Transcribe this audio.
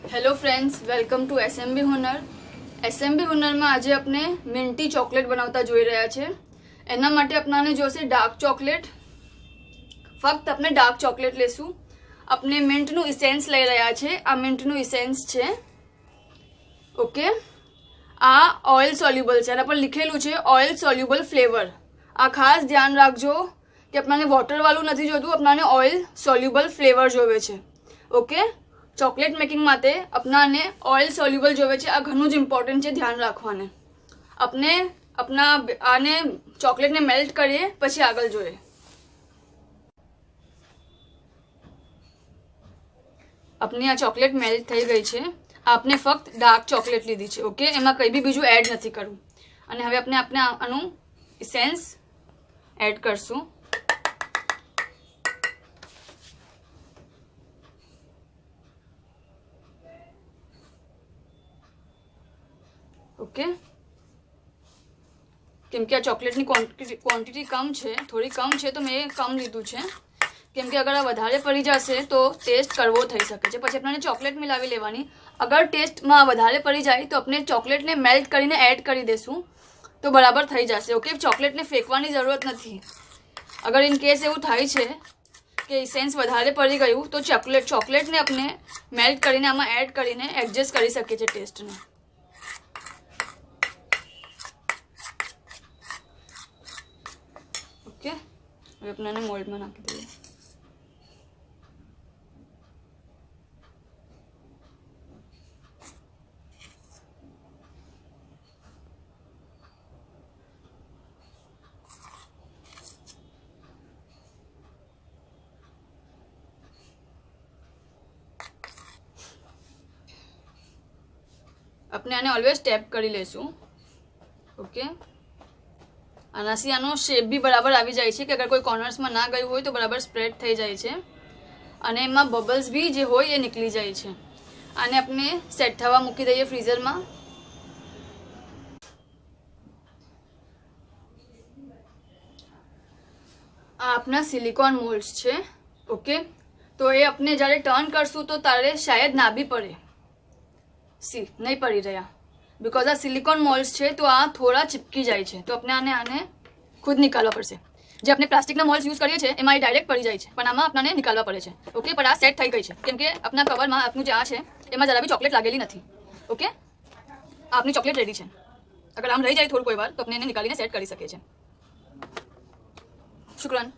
Hello friends, welcome to SMB Hunar. SMB Hunar में आज अपने मिंटी चॉकलेट बनावता જોઈ રહ્યા છે। એના માટે આપણાને જોશે ડાર્ક ચોકલેટ। ફક્ત આપણે ડાર્ક ચોકલેટ લેશું। આપણે મિન્ટનું ઇસેન્સ લઈ રહ્યા છે। આ મિન્ટનું ઇસેન્સ છે। ઓકે, આ ઓઇલ સોલ્યુબલ છે। આના પર લીખેલું છે ઓઇલ સોલ્યુબલ ફ્લેવર। આ ખાસ ધ્યાન રાખજો કે આપણાને વોટર વાળું નથી જોતું, આપણાને ઓઇલ સોલ્યુબલ ફ્લેવર જોવે છે। ઓકે, ચોકલેટ મેકિંગ माटे अपनाने ऑयल सोल्यूबल जोवे छे। आ घणुं ज इम्पोर्टન્ટ छे, ध्यान राखवाने। अपने अपना आने चॉकलेट ने मेल्ट करिए पछी आगळ जोईए। अपनी आ चॉकलेट मेल्ट थई गई छे। आपने फक्त डार्क चॉकलेट लीधी छे। ओके, एमां कंई बी बीजुं एड नथी करवुं। अने हवे आपने आनुं इसेन्स एड करशुं। ओके, केम के आ चॉकलेट क्वॉन्टिटी कम है, थोड़ी कम है, तो मैं कम लीधुं छे। केम के अगर आ वधारे पड़ी जशे तो टेस्ट कड़वो थई शके छे। पछी आपणे चॉकलेट मिलावी लेवानी। अगर टेस्ट में वधारे पड़ी जाए तो अपने चॉकलेट ने मेल्ट करीने एड करी देशुं तो बराबर थई जशे। ओके, चॉकलेट ने फेंकवानी जरूरत नहीं। अगर इन केस एवुं थाय छे कि इसेन्स वधारे पड़ी गयुं तो चॉकलेट ने अपने मेल्ट करीने आमां एड करीने एडजस्ट करी शकीए छे टेस्ट ने। ओके, હવે આપણે મોલ્ડમાં નાખી દઈએ। આપણે આને ઓલવેઝ ટેપ કરી લેશું। ઓકે, આનાથી આનો શેપ બી બરાબર આવી જાય છે કે અગર કોઈ કોર્નર્સમાં ના ગયું હોય તો બરાબર સ્પ્રેડ થઈ જાય છે અને એમાં બબલ્સ બી જે હોય એ નીકળી જાય છે। આને આપણે સેટ થવા મૂકી દઈએ ફ્રીઝરમાં। આ આપણા સિલિકોન મોલ્ડ્સ છે। ઓકે, તો એ આપણે જ્યારે ટર્ન કરશું તો તારે શાયદ ના બી પડે। सी नहीं पड़ी रहा बिकॉज आ सिलिकॉन मोल्ड्स है तो आ थोड़ा चिपकी जाए छे। तो अपने आने खुद निकालवा पड़े। जो अपने प्लास्टिक मोल्ड्स यूज करिए एम डायरेक्ट पड़ी जाए पण आमां आपने निकालवा पड़े। ओके, पर आ सेट थई गई है केम के अपना कवर में आपनु जे आ छे एमां जरा भी चॉकलेट लागेली नहीं। ओके, आपनी चॉकलेट रेडी है। अगर आम रही जाए थोड़ी कोई बार तो अपने निकालीने सेट करी सके छे। शुक्रान।